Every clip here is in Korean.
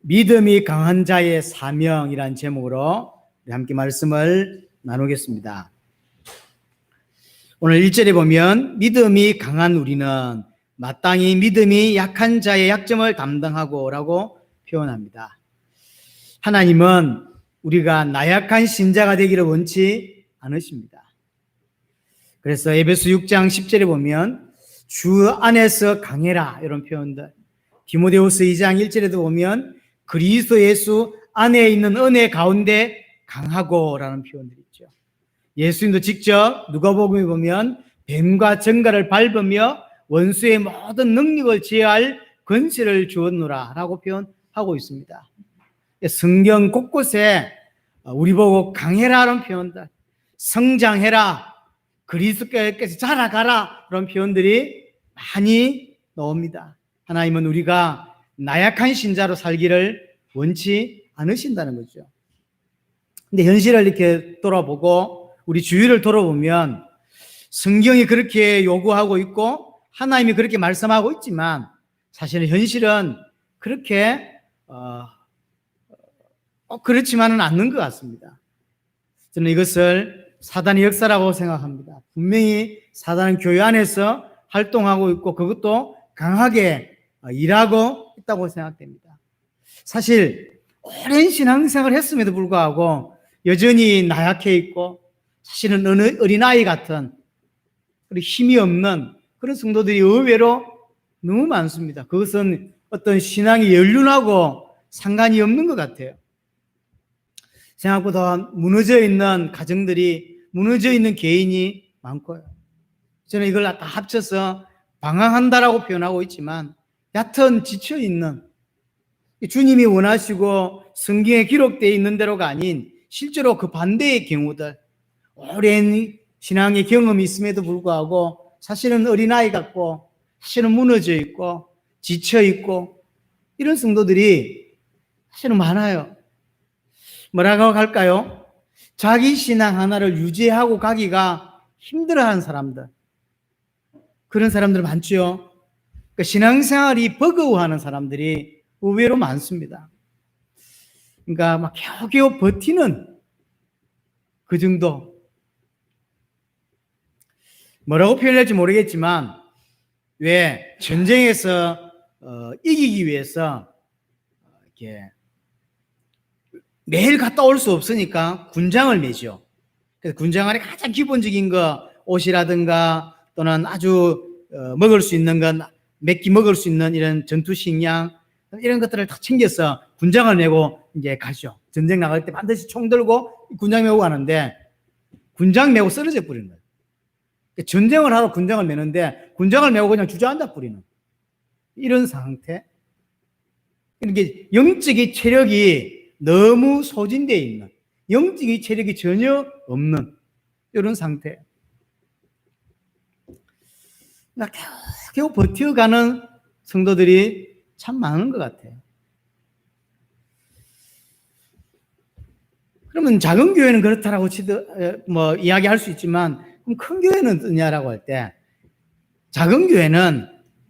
믿음이 강한 자의 사명이란 제목으로 우리 함께 말씀을 나누겠습니다. 오늘 1절에 보면 믿음이 강한 우리는 마땅히 믿음이 약한 자의 약점을 담당하고 라고 표현합니다. 하나님은 우리가 나약한 신자가 되기를 원치 않으십니다. 그래서 에베소 6장 10절에 보면 주 안에서 강해라 이런 표현들, 디모데후서 2장 1절에도 보면 그리스도 예수 안에 있는 은혜 가운데 강하고 라는 표현들이 있죠. 예수님도 직접 누가복음에 보면 뱀과 정갈을 밟으며 원수의 모든 능력을 제어할 권세를 주었노라 라고 표현하고 있습니다. 성경 곳곳에 우리 보고 강해라는 표현들, 성장해라, 그리스도께서 자라가라 이런 표현들이 많이 나옵니다. 하나님은 우리가 나약한 신자로 살기를 원치 않으신다는 거죠. 근데 현실을 이렇게 돌아보고 우리 주위를 돌아보면 성경이 그렇게 요구하고 있고 하나님이 그렇게 말씀하고 있지만 사실은 현실은 그렇게 꼭 그렇지만은 않는 것 같습니다. 저는 이것을 사단의 역사라고 생각합니다. 분명히 사단은 교회 안에서 활동하고 있고 그것도 강하게 일하고 있다고 생각됩니다. 사실 오랜 신앙생활을 했음에도 불구하고 여전히 나약해 있고 사실은 어린아이 같은 그리고 힘이 없는 그런 성도들이 의외로 너무 많습니다. 그것은 어떤 신앙이 연륜하고 상관이 없는 것 같아요. 생각보다 무너져 있는 가정들이, 무너져 있는 개인이 많고요. 저는 이걸 다 합쳐서 방황한다라고 표현하고 있지만 얕은 지쳐있는, 주님이 원하시고 성경에 기록되어 있는 대로가 아닌 실제로 그 반대의 경우들, 오랜 신앙의 경험이 있음에도 불구하고 사실은 어린아이 같고 사실은 무너져 있고 지쳐있고 이런 성도들이 사실은 많아요. 뭐라고 할까요? 자기 신앙 하나를 유지하고 가기가 힘들어하는 사람들, 그런 사람들 많죠. 그러니까 신앙생활이 버거워하는 사람들이 의외로 많습니다. 그러니까 막 겨우겨우 버티는 그 정도. 뭐라고 표현할지 모르겠지만 왜 전쟁에서 이기기 위해서 이렇게 매일 갔다 올 수 없으니까 군장을 매죠. 그래서 군장 안에 가장 기본적인 거 옷이라든가 또는 아주 먹을 수 있는 건 몇 끼 먹을 수 있는 이런 전투 식량 이런 것들을 다 챙겨서 군장을 메고 이제 가죠. 전쟁 나갈 때 반드시 총 들고 군장 메고 가는데 군장 메고 쓰러져 버리는 거예요. 전쟁을 하러 군장을 메는데 군장을 메고 그냥 주저앉아 버리는 이런 상태. 이렇게 영적인 체력이 너무 소진되어 있는, 영적인 체력이 전혀 없는 이런 상태. 겨우 버텨가는 성도들이 참 많은 것 같아요. 그러면 작은 교회는 그렇다라고 이야기할 수 있지만, 그럼 큰 교회는 어떠냐라고 할 때, 작은 교회는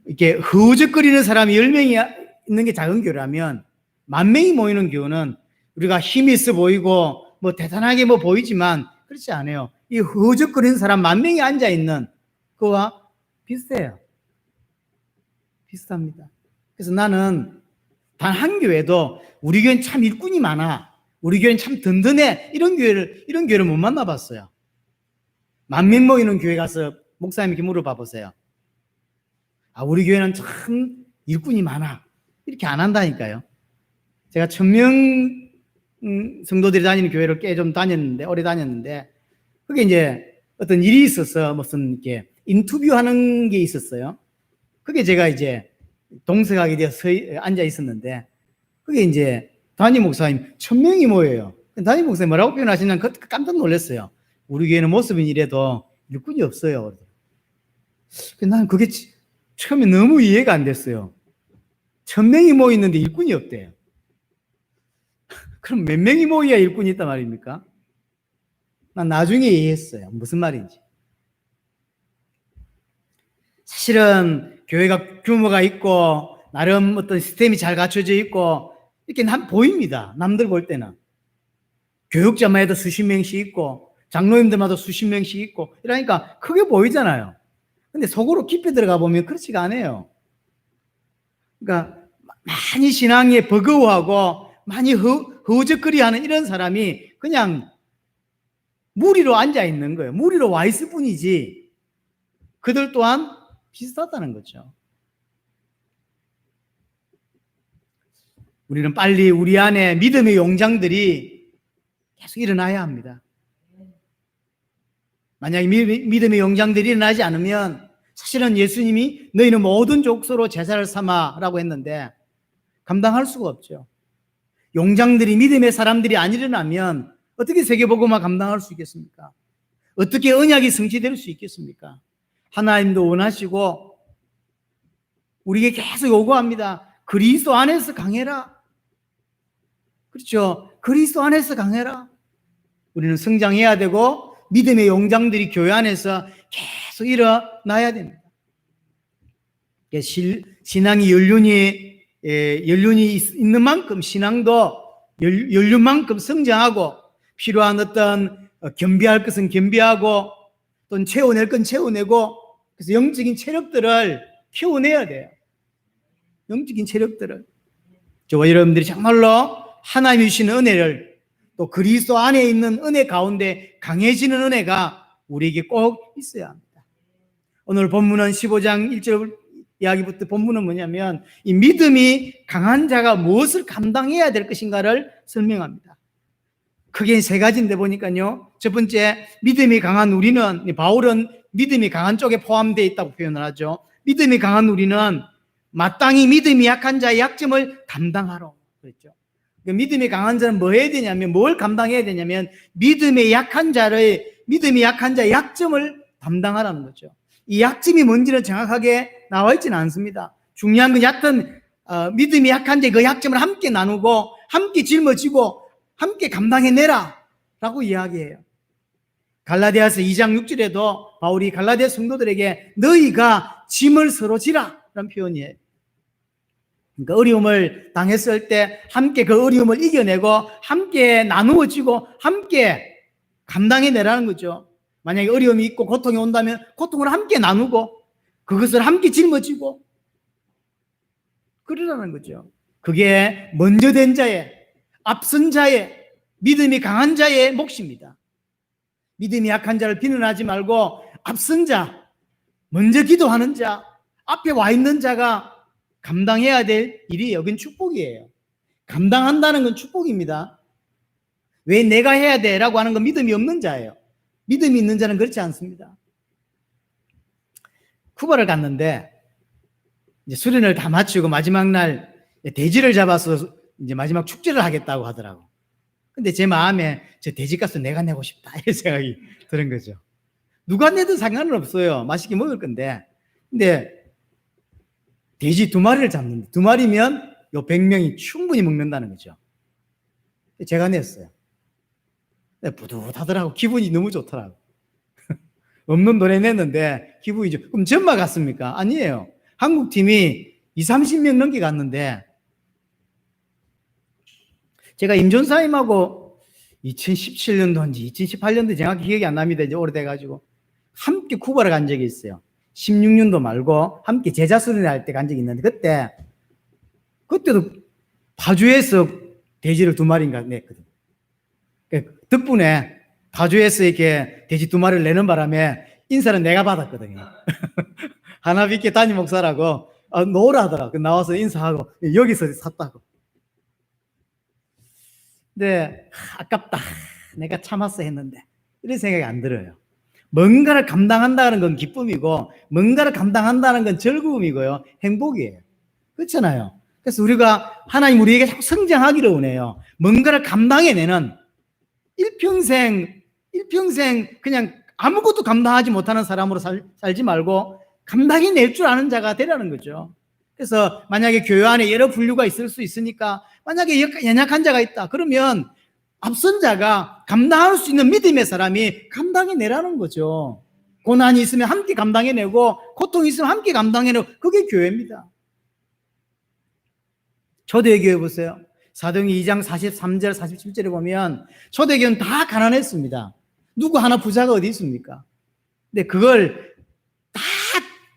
이렇게 허우적거리는 사람이 10명이 있는 게 작은 교회라면, 10,000명이 모이는 교회는 우리가 힘이 있어 보이고, 대단하게 보이지만, 그렇지 않아요. 이 허우적거리는 사람 10,000명이 앉아있는 그와 비슷해요. 비슷합니다. 그래서 나는 단 한 교회도 우리 교회는 참 일꾼이 많아, 우리 교회는 참 든든해, 이런 교회를 못 만나봤어요. 10,000명 모이는 교회 가서 목사님께 물어봐 보세요. 우리 교회는 참 일꾼이 많아, 이렇게 안 한다니까요. 제가 1,000명 성도들이 다니는 교회를 꽤 좀 다녔는데, 오래 다녔는데, 그게 이제 어떤 일이 있어서 무슨 이렇게 인터뷰하는 게 있었어요. 그게 제가 이제 동석하게 되어서 앉아 있었는데, 그게 이제 담임 목사님 1,000명이 모여요. 담임 목사님 뭐라고 표현하시냐면 깜짝 놀랐어요. 우리 교회는 모습은 이래도 일꾼이 없어요. 난 그게 처음에 너무 이해가 안 됐어요. 1,000명이 모이는데 일꾼이 없대요. 그럼 몇 명이 모여야 일꾼이 있단 말입니까? 난 나중에 이해했어요. 무슨 말인지. 사실은 교회가 규모가 있고 나름 어떤 시스템이 잘 갖춰져 있고 이렇게 보입니다. 남들 볼 때는. 교육자만 해도 수십 명씩 있고 장로님들마다 수십 명씩 있고 이러니까 크게 보이잖아요. 근데 속으로 깊이 들어가 보면 그렇지가 않아요. 그러니까 많이 신앙에 버거워하고 많이 허우적거리하는 이런 사람이 그냥 무리로 앉아 있는 거예요. 무리로 와 있을 뿐이지 그들 또한 비슷하다는 거죠. 우리는 빨리 우리 안에 믿음의 용장들이 계속 일어나야 합니다. 만약에 믿음의 용장들이 일어나지 않으면 사실은 예수님이 너희는 모든 족속으로 제자를 삼아라고 했는데 감당할 수가 없죠. 용장들이 믿음의 사람들이 안 일어나면 어떻게 세계복음화 감당할 수 있겠습니까? 어떻게 언약이 성취될 수 있겠습니까? 하나님도 원하시고 우리에게 계속 요구합니다. 그리스도 안에서 강해라. 그렇죠. 그리스도 안에서 강해라. 우리는 성장해야 되고 믿음의 용장들이 교회 안에서 계속 일어나야 됩니다. 신앙이 연륜이 있는 만큼 신앙도 연륜만큼 성장하고 필요한 어떤 겸비할 것은 겸비하고 또는 채워낼 건 채워내고 그래서 영적인 체력들을 키워내야 돼요. 영적인 체력들을. 저와 여러분들이 정말로 하나님이 주시는 은혜를 또 그리스도 안에 있는 은혜 가운데 강해지는 은혜가 우리에게 꼭 있어야 합니다. 오늘 본문은 15장 1절 이야기부터 본문은 뭐냐면 이 믿음이 강한 자가 무엇을 감당해야 될 것인가를 설명합니다. 크게 세 가지인데 보니까요. 첫 번째, 믿음이 강한 우리는, 바울은 믿음이 강한 쪽에 포함되어 있다고 표현을 하죠. 믿음이 강한 우리는 마땅히 믿음이 약한 자의 약점을 담당하러 그랬죠. 믿음이 강한 자는 뭐 해야 되냐면, 뭘 감당해야 되냐면 믿음이 약한 자의 약점을 담당하라는 거죠. 이 약점이 뭔지는 정확하게 나와 있지는 않습니다. 중요한 건 얕은 믿음이 약한 자의 그 약점을 함께 나누고 함께 짊어지고 함께 감당해내라 라고 이야기해요. 갈라디아서 2장 6절에도 바울이 갈라디아 성도들에게 너희가 짐을 서로 지라 라는 표현이에요. 그러니까 어려움을 당했을 때 함께 그 어려움을 이겨내고 함께 나누어지고 함께 감당해내라는 거죠. 만약에 어려움이 있고 고통이 온다면 고통을 함께 나누고 그것을 함께 짊어지고 그러라는 거죠. 그게 먼저 된 자의, 앞선 자의, 믿음이 강한 자의 몫입니다. 믿음이 약한 자를 비난하지 말고 앞선 자, 먼저 기도하는 자, 앞에 와 있는 자가 감당해야 될 일이에요. 그건 축복이에요. 감당한다는 건 축복입니다. 왜 내가 해야 돼? 라고 하는 건 믿음이 없는 자예요. 믿음이 있는 자는 그렇지 않습니다. 쿠바를 갔는데 이제 수련을 다 마치고 마지막 날 돼지를 잡아서 이제 마지막 축제를 하겠다고 하더라고. 근데 제 마음에 저 돼지값은 내가 내고 싶다 이런 생각이 드는 거죠. 누가 내도 상관은 없어요. 맛있게 먹을 건데. 근데 돼지 2마리를 잡는데 2마리면 요 100명이 충분히 먹는다는 거죠. 제가 냈어요. 뿌듯하더라고. 기분이 너무 좋더라고. 없는 돈에 냈는데 기분이 좋. 그럼 전마 갔습니까? 아니에요. 한국 팀이 20-30명 넘게 갔는데 제가 임전사님하고 2017년도인지 2018년도 정확히 기억이 안 납니다. 이제 오래돼가지고 함께 쿠바를 간 적이 있어요. 16년도 말고 함께 제자 수련회 할 때 간 적이 있는데 그때도 파주에서 돼지를 2마리인가 냈거든. 덕분에 파주에서 이렇게 돼지 2마리를 내는 바람에 인사는 내가 받았거든요. 하나빛계 담임 목사라고 노라 하더라고. 나와서 인사하고 여기서 샀다고. 근데 아깝다. 내가 참았어 했는데 이런 생각이 안 들어요. 뭔가를 감당한다는 건 기쁨이고 뭔가를 감당한다는 건 즐거움이고요. 행복이에요. 그렇잖아요. 그래서 우리가 하나님 우리에게 자꾸 성장하기를 원해요. 뭔가를 감당해내는 일평생 그냥 아무것도 감당하지 못하는 사람으로 살지 말고 감당해낼 줄 아는 자가 되라는 거죠. 그래서 만약에 교회 안에 여러 분류가 있을 수 있으니까 만약에 연약한 자가 있다. 그러면 앞선 자가 감당할 수 있는 믿음의 사람이 감당해내라는 거죠. 고난이 있으면 함께 감당해내고 고통이 있으면 함께 감당해내고 그게 교회입니다. 초대교회 보세요. 사도행전 2장 43절 47절에 보면 초대교회는 다 가난했습니다. 누구 하나 부자가 어디 있습니까? 근데 그걸 다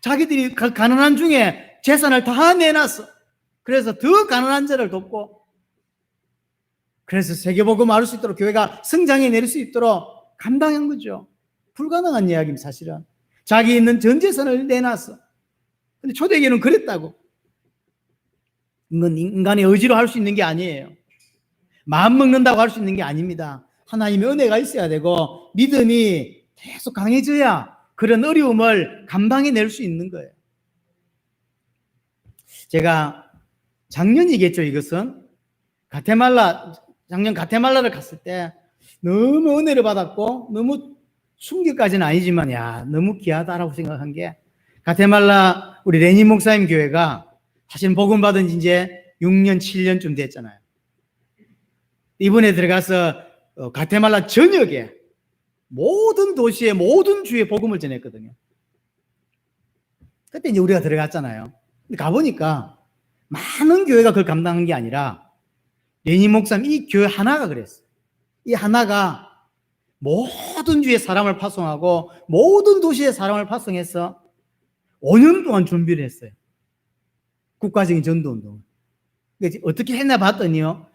자기들이 가난한 중에 재산을 다 내놨어. 그래서 더 가난한 자를 돕고, 그래서 세계복음 알을 수 있도록, 교회가 성장해 내릴 수 있도록 감당한 거죠. 불가능한 이야기입니다, 사실은. 자기 있는 전 재산을 내놨어. 근데 초대교회는 그랬다고. 이건 인간의 의지로 할 수 있는 게 아니에요. 마음 먹는다고 할 수 있는 게 아닙니다. 하나님의 은혜가 있어야 되고 믿음이 계속 강해져야 그런 어려움을 감당해낼 수 있는 거예요. 제가 작년이겠죠, 이것은. 작년 가테말라를 갔을 때 너무 은혜를 받았고, 너무 충격까지는 아니지만, 너무 귀하다라고 생각한 게, 가테말라 우리 레닌 목사님 교회가 사실 복음 받은 지 이제 6년, 7년쯤 됐잖아요. 이번에 들어가서 가테말라 전역에 모든 도시에, 모든 주에 복음을 전했거든요. 그때 이제 우리가 들어갔잖아요. 근데 가보니까 많은 교회가 그걸 감당한 게 아니라 레닌 목사님 이 교회 하나가 그랬어요. 이 하나가 모든 주에 사람을 파송하고 모든 도시에 사람을 파송해서 5년 동안 준비를 했어요. 국가적인 전도운동을. 어떻게 했나 봤더니요,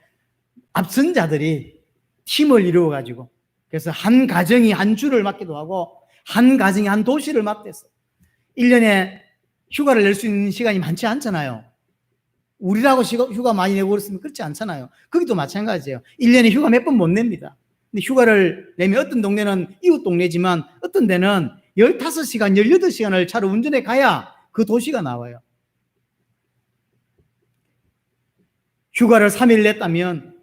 앞선 자들이 팀을 이루어가지고, 그래서 한 가정이 한 주를 맡기도 하고 한 가정이 한 도시를 맡댔어. 1년에 휴가를 낼 수 있는 시간이 많지 않잖아요. 우리라고 휴가 많이 내고 그랬으면 그렇지 않잖아요. 거기도 마찬가지예요. 1년에 휴가 몇 번 못 냅니다. 근데 휴가를 내면 어떤 동네는 이웃 동네지만 어떤 데는 15시간, 18시간을 차로 운전해 가야 그 도시가 나와요. 휴가를 3일 냈다면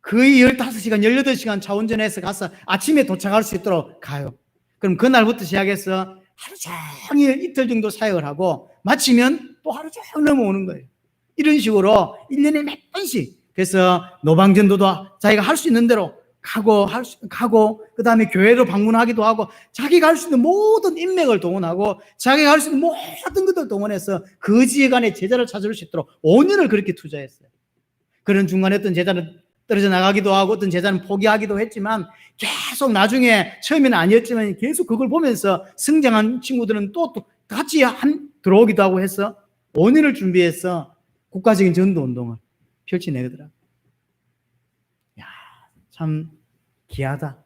거의 15시간, 18시간 차 운전해서 가서 아침에 도착할 수 있도록 가요. 그럼 그날부터 시작해서 하루 종일 이틀 정도 사역을 하고 마치면 또 하루 종일 넘어오는 거예요. 이런 식으로 1년에 몇 번씩. 그래서 노방전도도 자기가 할 수 있는 대로 가고, 그 다음에 교회로 방문하기도 하고, 자기가 할 수 있는 모든 인맥을 동원하고, 자기가 할 수 있는 모든 것들을 동원해서 그 지역간에 제자를 찾을 수 있도록 5년을 그렇게 투자했어요. 그런 중간에 어떤 제자는 떨어져 나가기도 하고, 어떤 제자는 포기하기도 했지만, 계속 나중에 처음에는 아니었지만 계속 그걸 보면서 성장한 친구들은 또 같이 들어오기도 하고 해서 5년을 준비해서 국가적인 전도 운동을 펼쳐내더라고요. 참 귀하다.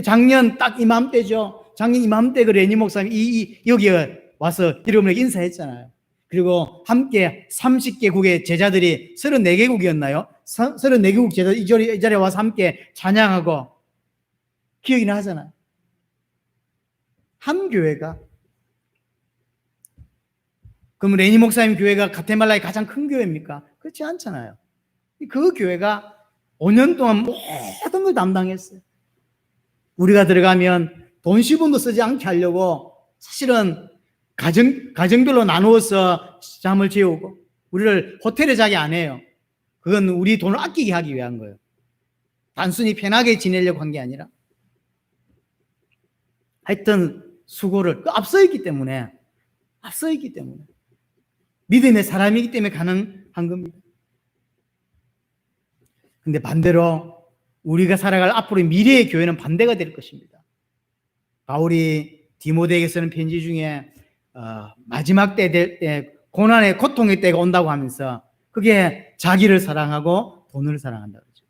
작년 딱 이맘때죠. 작년 이맘때 그 레니 목사님이 여기에 와서 여러분에게 인사했잖아요. 그리고 함께 30개국의 제자들이 34개국이었나요? 34개국 제자 이 자리에 와서 함께 찬양하고 기억이 나잖아요. 한 교회가. 그럼 레니 목사님 교회가 가테말라의 가장 큰 교회입니까? 그렇지 않잖아요. 그 교회가 5년 동안 모든 걸 담당했어요. 우리가 들어가면 돈 10원도 쓰지 않게 하려고 사실은 가정별로 나누어서 잠을 재우고, 우리를 호텔에 자게 안 해요. 그건 우리 돈을 아끼게 하기 위한 거예요. 단순히 편하게 지내려고 한 게 아니라. 하여튼 수고를 앞서 있기 때문에 믿음의 사람이기 때문에 가능한 겁니다. 근데 반대로 우리가 살아갈 앞으로의 미래의 교회는 반대가 될 것입니다. 바울이 디모데에게 쓰는 편지 중에 마지막 때 될 때 고난의 고통의 때가 온다고 하면서 그게 자기를 사랑하고 돈을 사랑한다고 그러죠.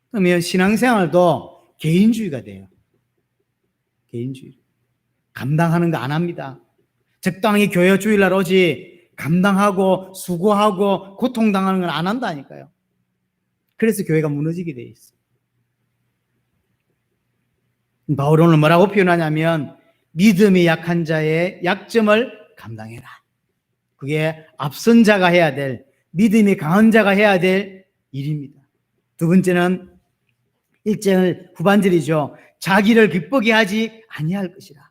그러면 신앙생활도 개인주의가 돼요. 개인주의. 감당하는 거 안 합니다. 적당히 교회 주일날 오지 감당하고 수고하고 고통당하는 건 안 한다니까요. 그래서 교회가 무너지게 돼 있어요. 바울은 오늘 뭐라고 표현하냐면 믿음이 약한 자의 약점을 감당해라. 그게 앞선 자가 해야 될, 믿음이 강한 자가 해야 될 일입니다. 두 번째는 1절 후반절이죠. 자기를 기쁘게 하지 아니할 것이라.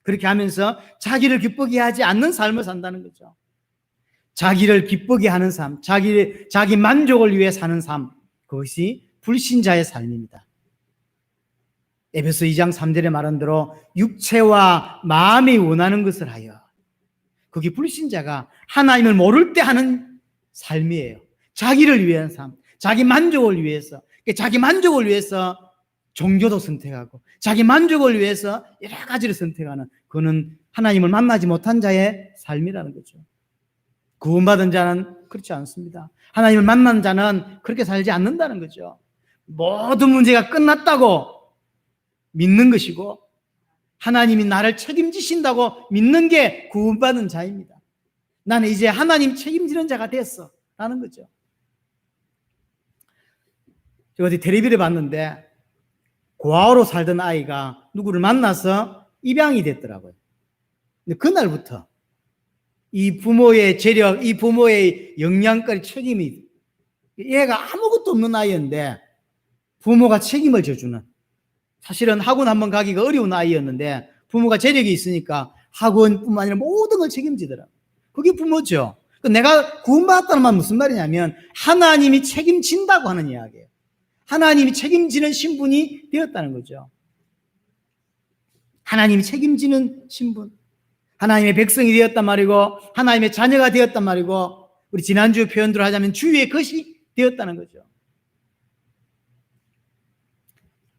그렇게 하면서 자기를 기쁘게 하지 않는 삶을 산다는 거죠. 자기를 기쁘게 하는 삶, 자기 만족을 위해 사는 삶, 그것이 불신자의 삶입니다. 에베소 2장 3절에 말한 대로 육체와 마음이 원하는 것을 하여, 그게 불신자가 하나님을 모를 때 하는 삶이에요. 자기를 위한 삶, 자기 만족을 위해서, 자기 만족을 위해서 종교도 선택하고 자기 만족을 위해서 여러 가지를 선택하는, 그거는 하나님을 만나지 못한 자의 삶이라는 거죠. 구원받은 자는 그렇지 않습니다. 하나님을 만난 자는 그렇게 살지 않는다는 거죠. 모든 문제가 끝났다고 믿는 것이고 하나님이 나를 책임지신다고 믿는 게 구원받은 자입니다. 나는 이제 하나님 책임지는 자가 됐어 라는 거죠. 제가 어디 텔레비를 봤는데 고아로 살던 아이가 누구를 만나서 입양이 됐더라고요. 근데 그날부터 이 부모의 재력, 이 부모의 영양거리 책임이, 얘가 아무것도 없는 아이였는데 부모가 책임을 져주는, 사실은 학원 한번 가기가 어려운 아이였는데 부모가 재력이 있으니까 학원뿐만 아니라 모든 걸 책임지더라. 그게 부모죠. 내가 구원받았다는 말은 무슨 말이냐면 하나님이 책임진다고 하는 이야기예요. 하나님이 책임지는 신분이 되었다는 거죠. 하나님이 책임지는 신분, 하나님의 백성이 되었단 말이고 하나님의 자녀가 되었단 말이고, 우리 지난주 표현대로 하자면 주의 것이 되었다는 거죠.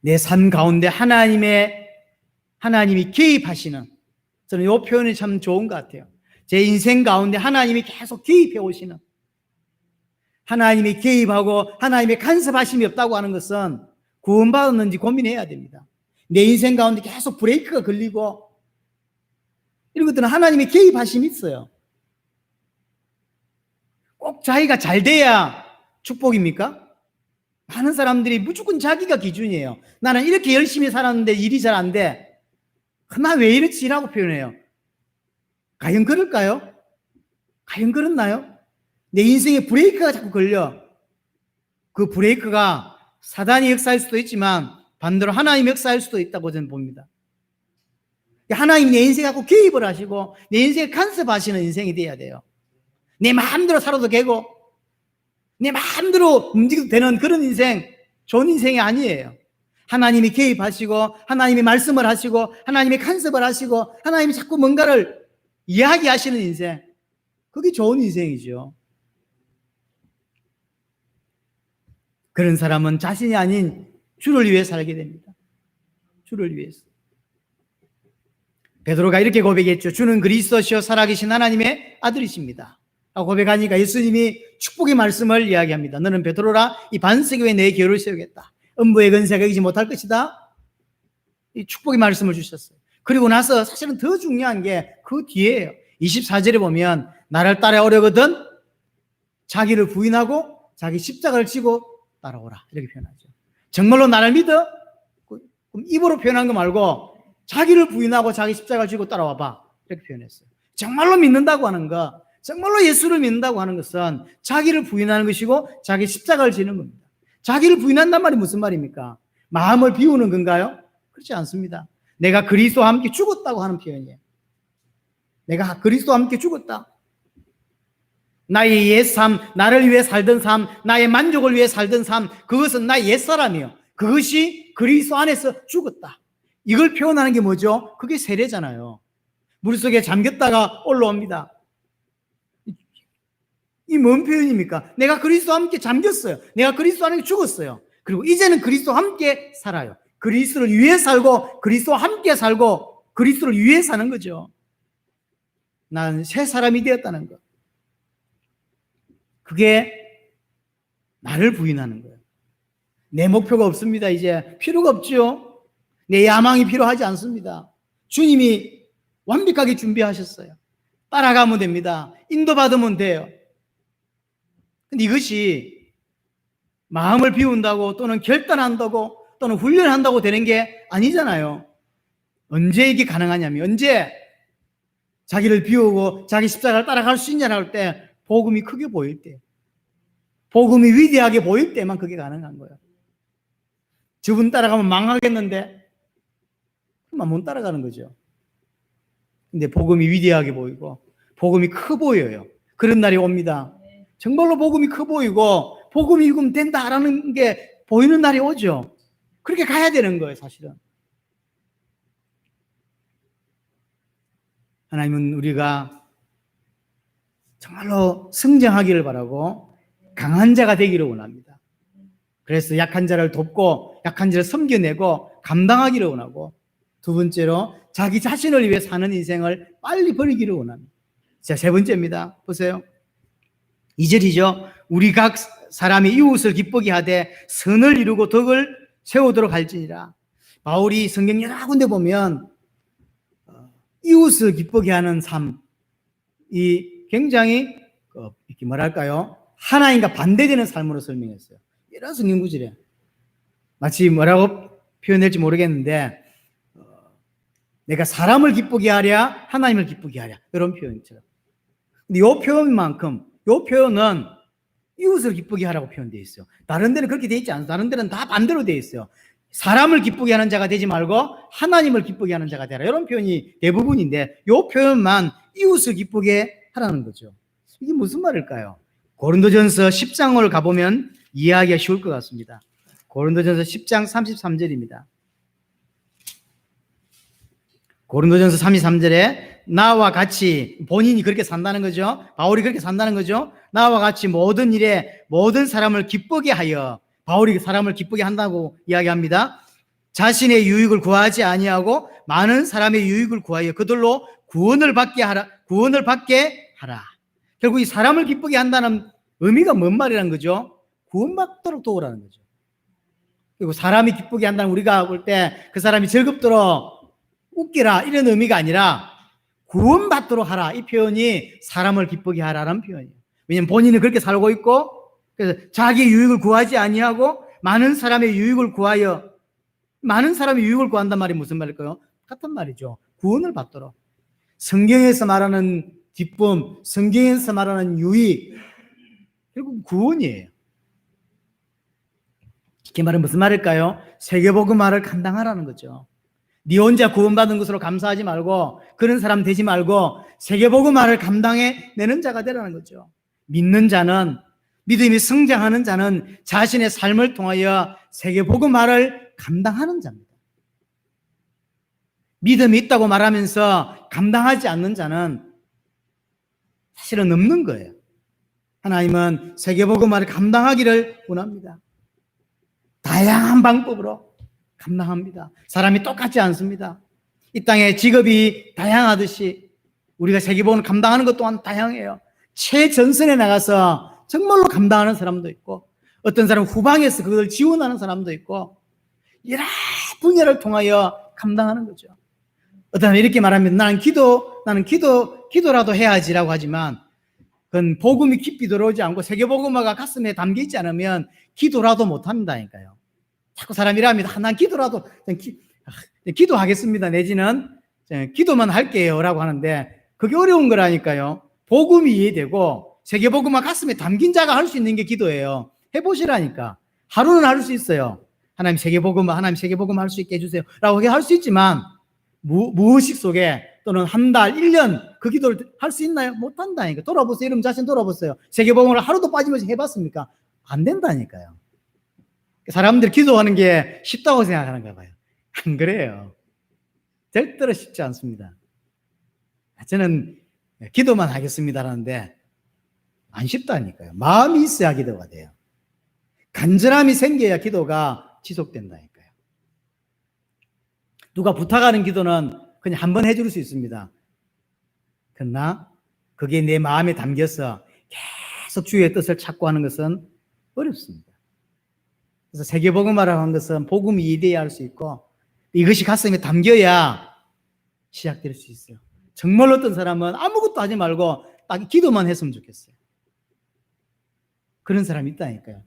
내 삶 가운데 하나님이 개입하시는, 저는 이 표현이 참 좋은 것 같아요. 제 인생 가운데 하나님이 계속 개입해 오시는, 하나님이 개입하고 하나님의 간섭하심이 없다고 하는 것은 구원받았는지 고민해야 됩니다. 내 인생 가운데 계속 브레이크가 걸리고 이런 것들은 하나님의 개입하심이 있어요. 꼭 자기가 잘 돼야 축복입니까? 많은 사람들이 무조건 자기가 기준이에요. 나는 이렇게 열심히 살았는데 일이 잘 안 돼. 나 왜 이렇지? 라고 표현해요. 과연 그럴까요? 과연 그렇나요? 내 인생에 브레이크가 자꾸 걸려. 그 브레이크가 사단이 역사할 수도 있지만 반대로 하나님이 역사할 수도 있다고 저는 봅니다. 하나님이 내 인생에 자꾸 개입을 하시고 내 인생에 간섭하시는 인생이 돼야 돼요. 내 마음대로 살아도 되고 내 마음대로 움직여도 되는 그런 인생, 좋은 인생이 아니에요. 하나님이 개입하시고 하나님이 말씀을 하시고 하나님이 간섭을 하시고 하나님이 자꾸 뭔가를 이야기하시는 인생, 그게 좋은 인생이죠. 그런 사람은 자신이 아닌 주를 위해 살게 됩니다. 주를 위해서. 베드로가 이렇게 고백했죠. 주는 그리스도시요 살아계신 하나님의 아들이십니다. 고백하니까 예수님이 축복의 말씀을 이야기합니다. 너는 베드로라, 이 반석 위에 내 교회를 세우겠다. 음부의 권세가 이기지 못할 것이다. 이 축복의 말씀을 주셨어요. 그리고 나서 사실은 더 중요한 게 그 뒤에요. 24절에 보면 나를 따라오려거든 자기를 부인하고 자기 십자가를 지고 따라오라, 이렇게 표현하죠. 정말로 나를 믿어? 그럼 입으로 표현한 거 말고 자기를 부인하고 자기 십자가를 지고 따라와봐, 이렇게 표현했어요. 정말로 믿는다고 하는 거, 정말로 예수를 믿는다고 하는 것은 자기를 부인하는 것이고 자기 십자가를 지는 겁니다. 자기를 부인한단 말이 무슨 말입니까? 마음을 비우는 건가요? 그렇지 않습니다. 내가 그리스도와 함께 죽었다고 하는 표현이에요. 내가 그리스도와 함께 죽었다. 나의 옛 삶, 나를 위해 살던 삶, 나의 만족을 위해 살던 삶, 그것은 나의 옛사람이요. 그것이 그리스도 안에서 죽었다. 이걸 표현하는 게 뭐죠? 그게 세례잖아요. 물속에 잠겼다가 올라옵니다. 이 뭔 표현입니까? 내가 그리스도와 함께 잠겼어요. 내가 그리스도 안에 죽었어요. 그리고 이제는 그리스도와 함께 살아요. 그리스도를 위해 살고 그리스도와 함께 살고 그리스도를 위해 사는 거죠. 난 새 사람이 되었다는 것. 그게 나를 부인하는 거예요. 내 목표가 없습니다. 이제 필요가 없죠. 내 야망이 필요하지 않습니다. 주님이 완벽하게 준비하셨어요. 따라가면 됩니다. 인도받으면 돼요. 근데 이것이 마음을 비운다고 또는 결단한다고 또는 훈련한다고 되는 게 아니잖아요. 언제 이게 가능하냐면, 언제 자기를 비우고 자기 십자가를 따라갈 수 있냐고 할 때, 복음이 크게 보일 때, 복음이 위대하게 보일 때만 그게 가능한 거예요. 저분 따라가면 망하겠는데 그만 못 따라가는 거죠. 근데 복음이 위대하게 보이고 복음이 커 보여요. 그런 날이 옵니다. 정말로 복음이 커 보이고 복음이 이금 된다라는 게 보이는 날이 오죠. 그렇게 가야 되는 거예요, 사실은. 하나님은 우리가 정말로 성장하기를 바라고 강한 자가 되기를 원합니다. 그래서 약한 자를 돕고 약한 자를 섬겨내고 감당하기를 원하고, 두 번째로 자기 자신을 위해 사는 인생을 빨리 버리기를 원합니다. 자, 세 번째입니다. 보세요. 2절이죠. 우리 각 사람이 이웃을 기쁘게 하되 선을 이루고 덕을 세우도록 할지니라. 바울이 성경 여러 군데 보면 이웃을 기쁘게 하는 삶, 이 굉장히 이렇게 뭐랄까요, 하나님과 반대되는 삶으로 설명했어요. 여러 성경 구절에 마치 뭐라고 표현할지 모르겠는데, 내가 사람을 기쁘게 하랴 하나님을 기쁘게 하랴, 이런 표현처럼. 근데 이 표현만큼, 이 표현은 이웃을 기쁘게 하라고 표현되어 있어요. 다른 데는 그렇게 되어 있지 않아요. 다른 데는 다 반대로 되어 있어요. 사람을 기쁘게 하는 자가 되지 말고 하나님을 기쁘게 하는 자가 되라, 이런 표현이 대부분인데, 이 표현만 이웃을 기쁘게 하라는 거죠. 이게 무슨 말일까요? 고린도전서 10장을 가보면 이해하기가 쉬울 것 같습니다. 고린도전서 10장 33절입니다. 고린도전서 33절에 나와 같이, 본인이 그렇게 산다는 거죠. 바울이 그렇게 산다는 거죠. 나와 같이 모든 일에 모든 사람을 기쁘게 하여, 바울이 사람을 기쁘게 한다고 이야기합니다. 자신의 유익을 구하지 아니하고 많은 사람의 유익을 구하여 그들로 구원을 받게 하라. 결국 이 사람을 기쁘게 한다는 의미가 뭔 말이라는 거죠? 구원받도록 도우라는 거죠. 그리고 사람이 기쁘게 한다는, 우리가 볼 때 그 사람이 즐겁도록 웃기라, 이런 의미가 아니라 구원받도록 하라, 이 표현이 사람을 기쁘게 하라는 표현이에요. 왜냐하면 본인은 그렇게 살고 있고, 그래서 자기 유익을 구하지 아니하고 많은 사람의 유익을 구하여, 많은 사람의 유익을 구한단 말이 무슨 말일까요? 같은 말이죠. 구원을 받도록. 성경에서 말하는 기쁨, 성경에서 말하는 유익, 결국 구원이에요. 이렇게 말은 무슨 말일까요? 세계복음화를 감당하라는 거죠. 네 혼자 구원받은 것으로 감사하지 말고, 그런 사람 되지 말고 세계복음화를 감당해내는 자가 되라는 거죠. 믿는 자는, 믿음이 성장하는 자는 자신의 삶을 통하여 세계복음화를 감당하는 자입니다. 믿음이 있다고 말하면서 감당하지 않는 자는 사실은 없는 거예요. 하나님은 세계복음화를 감당하기를 원합니다. 다양한 방법으로 감당합니다. 사람이 똑같지 않습니다. 이 땅에 직업이 다양하듯이 우리가 세계복음을 감당하는 것 또한 다양해요. 최전선에 나가서 정말로 감당하는 사람도 있고, 어떤 사람은 후방에서 그걸 지원하는 사람도 있고, 여러 분야를 통하여 감당하는 거죠. 어떤 사람은 이렇게 말하면 나는 기도라도 해야지라고 하지만, 그건 복음이 깊이 들어오지 않고 세계복음화가 가슴에 담겨 있지 않으면 기도라도 못한다니까요. 자꾸 사람이 이랍니다. 난 기도라도 기도하겠습니다, 내지는 기도만 할게요 라고 하는데, 그게 어려운 거라니까요. 복음이 이해되고 세계복음화 가슴에 담긴 자가 할 수 있는 게 기도예요. 해보시라니까. 하루는 할 수 있어요. 하나님 세계복음화 할 수 있게 해주세요 라고 할 수 있지만, 무의식 속에 또는 한 달, 1년 그 기도를 할 수 있나요? 못한다니까. 돌아보세요. 이름 자신 돌아보세요. 세계복음을 하루도 빠짐없이 해봤습니까? 안 된다니까요. 사람들이 기도하는 게 쉽다고 생각하는가 봐요. 안 그래요. 절대로 쉽지 않습니다. 저는 기도만 하겠습니다라는데 안 쉽다니까요. 마음이 있어야 기도가 돼요. 간절함이 생겨야 기도가 지속된다니까요. 누가 부탁하는 기도는 그냥 한 번 해줄 수 있습니다. 그러나 그게 내 마음에 담겨서 계속 주의 뜻을 찾고 하는 것은 어렵습니다. 그래서 세계복음화라고 하는 것은 복음이 이해돼야 할 수 있고, 이것이 가슴에 담겨야 시작될 수 있어요. 정말 어떤 사람은 아무것도 하지 말고 딱 기도만 했으면 좋겠어요. 그런 사람이 있다니까요.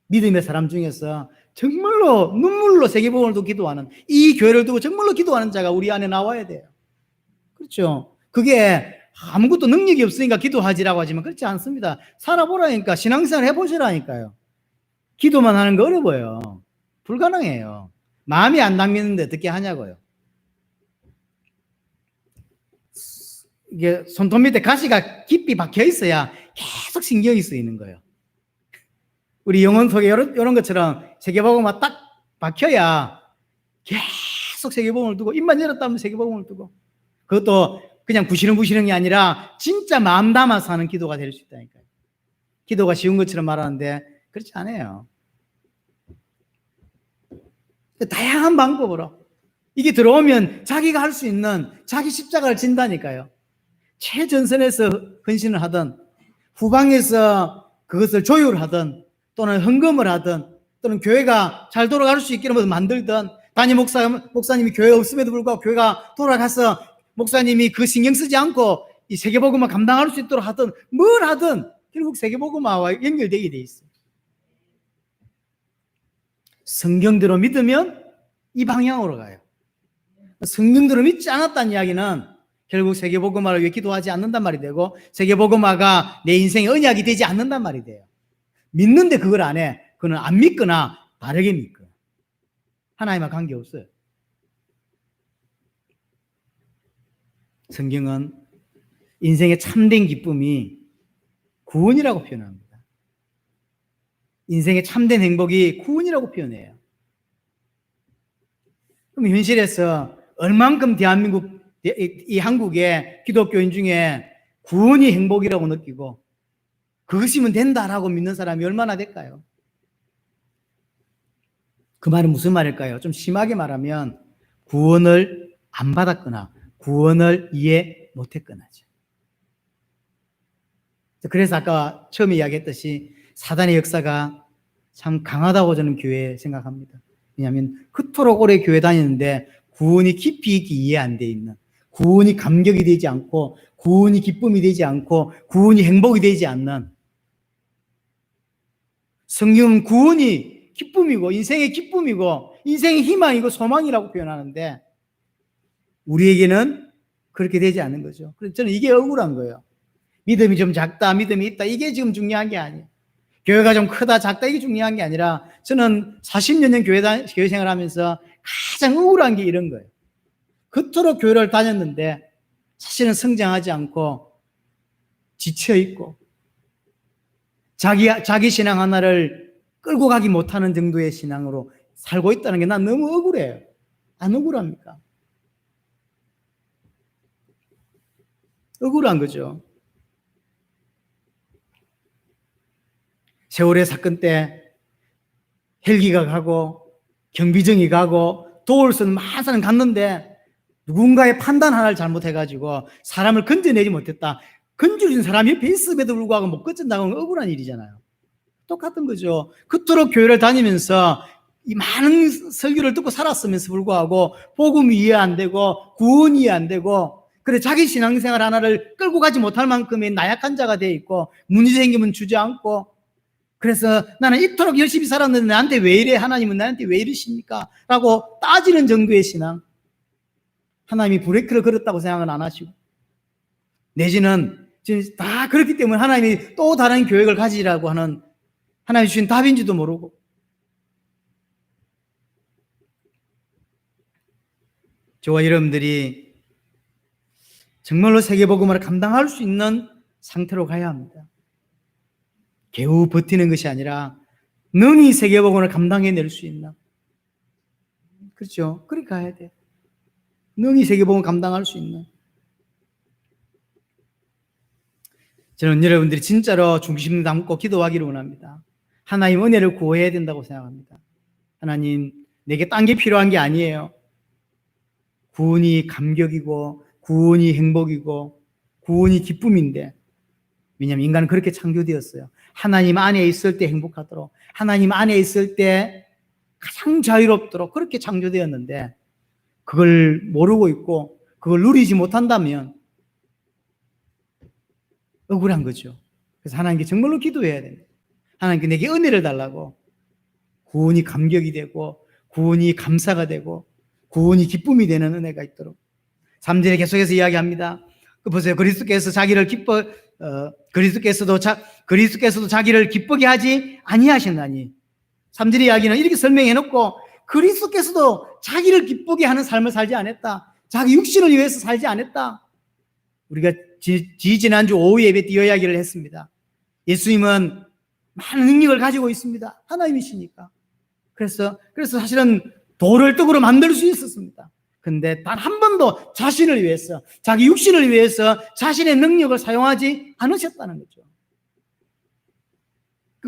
믿음의 사람 중에서 정말로 눈물로 세계복음을 두고 기도하는, 이 교회를 두고 정말로 기도하는 자가 우리 안에 나와야 돼요. 그렇죠. 그게 아무것도 능력이 없으니까 기도하지라고 하지만 그렇지 않습니다. 살아보라니까, 신앙생활 해보시라니까요. 기도만 하는 거 어려워요. 불가능해요. 마음이 안 담기는데 어떻게 하냐고요. 이게 손톱 밑에 가시가 깊이 박혀 있어야 계속 신경이 쓰이는 거예요. 우리 영혼 속에 이런 것처럼 세계복음화 딱 박혀야 계속 세계복음을 두고, 입만 열었다면 세계복음을 두고, 그것도 그냥 부시렁부시렁이 아니라 진짜 마음 담아서 하는 기도가 될 수 있다니까요. 기도가 쉬운 것처럼 말하는데 그렇지 않아요. 다양한 방법으로 이게 들어오면 자기가 할 수 있는 자기 십자가를 진다니까요. 최전선에서 헌신을 하든 후방에서 그것을 조율하든 또는 헌금을 하든 또는 교회가 잘 돌아갈 수 있게 만들든 담임 목사님이 교회 없음에도 불구하고 교회가 돌아가서 목사님이 그 신경 쓰지 않고 이 세계복음을 감당할 수 있도록 하든 뭘 하든 결국 세계복음화와 연결되게 돼 있어요. 성경대로 믿으면 이 방향으로 가요. 성경대로 믿지 않았다는 이야기는 결국 세계복음화를 위해 기도하지 않는단 말이 되고 세계복음화가 내 인생의 언약이 되지 않는단 말이 돼요. 믿는데 그걸 안 해. 그는 안 믿거나 다르게 믿거나 하나님과 관계없어요. 성경은 인생의 참된 기쁨이 구원이라고 표현합니다. 인생의 참된 행복이 구원이라고 표현해요. 그럼 현실에서 얼만큼 대한민국, 이 한국의 기독교인 중에 구원이 행복이라고 느끼고 그것이면 된다라고 믿는 사람이 얼마나 될까요? 그 말은 무슨 말일까요? 좀 심하게 말하면 구원을 안 받았거나 구원을 이해 못했거나죠. 그래서 아까 처음에 이야기했듯이 사단의 역사가 참 강하다고 저는 교회에 생각합니다. 왜냐하면 그토록 오래 교회 다니는데 구원이 깊이 있게 이해 안 돼 있는, 구원이 감격이 되지 않고 구원이 기쁨이 되지 않고 구원이 행복이 되지 않는, 성경은 구원이 기쁨이고 인생의 기쁨이고 인생의 희망이고 소망이라고 표현하는데 우리에게는 그렇게 되지 않는 거죠. 그래서 저는 이게 억울한 거예요. 믿음이 좀 작다, 믿음이 있다, 이게 지금 중요한 게 아니에요. 교회가 좀 크다, 작다, 이게 중요한 게 아니라 저는 40여 년 교회 생활하면서 가장 억울한 게 이런 거예요. 그토록 교회를 다녔는데 사실은 성장하지 않고 지쳐있고 자기 신앙 하나를 끌고 가기 못하는 정도의 신앙으로 살고 있다는 게 난 너무 억울해요. 안 억울합니까? 억울한 거죠. 세월의 사건 때 헬기가 가고 경비정이 가고 도울 수 있는 많은 사람 갔는데 누군가의 판단 하나를 잘못해가지고 사람을 건져내지 못했다. 건져준 사람이 옆에 있음에도 불구하고 못 건진다고 하면 억울한 일이잖아요. 똑같은 거죠. 그토록 교회를 다니면서 이 많은 설교를 듣고 살았으면서 불구하고 복음이 이해 안 되고 구원이 이해 안 되고 그래 자기 신앙생활 하나를 끌고 가지 못할 만큼의 나약한 자가 돼 있고 문제 생기면 주저앉고 그래서 나는 이토록 열심히 살았는데 나한테 왜 이래? 하나님은 나한테 왜 이러십니까? 라고 따지는 정도의 신앙. 하나님이 브레이크를 걸었다고 생각은 안 하시고 내지는 지금 다 그렇기 때문에 하나님이 또 다른 계획을 가지라고 하는 하나님이 주신 답인지도 모르고 저와 여러분들이 정말로 세계복음을 감당할 수 있는 상태로 가야 합니다. 겨우 버티는 것이 아니라 능히 세계복음을 감당해낼 수 있나? 그렇죠? 그렇게 가야 돼요. 능히 세계복음을 감당할 수 있는. 저는 여러분들이 진짜로 중심 담고 기도하기를 원합니다. 하나님 은혜를 구해야 된다고 생각합니다. 하나님 내게 딴 게 필요한 게 아니에요. 구원이 감격이고 구원이 행복이고 구원이 기쁨인데 왜냐하면 인간은 그렇게 창조되었어요. 하나님 안에 있을 때 행복하도록 하나님 안에 있을 때 가장 자유롭도록 그렇게 창조되었는데 그걸 모르고 있고 그걸 누리지 못한다면 억울한 거죠. 그래서 하나님께 정말로 기도해야 됩니다. 하나님께 내게 은혜를 달라고 구원이 감격이 되고 구원이 감사가 되고 구원이 기쁨이 되는 은혜가 있도록 3절에 계속해서 이야기합니다. 보세요. 그리스도께서도 자기를 기쁘게 하지 아니하셨나니 3절의 이야기는 이렇게 설명해 놓고 그리스도께서도 자기를 기쁘게 하는 삶을 살지 않았다. 자기 육신을 위해서 살지 않았다. 우리가 지난주 오후 예배 때 이야기를 했습니다. 예수님은 많은 능력을 가지고 있습니다. 하나님이시니까. 그래서 사실은 돌을 떡으로 만들 수 있었습니다. 근데 단 한 번도 자신을 위해서, 자기 육신을 위해서 자신의 능력을 사용하지 않으셨다는 거죠.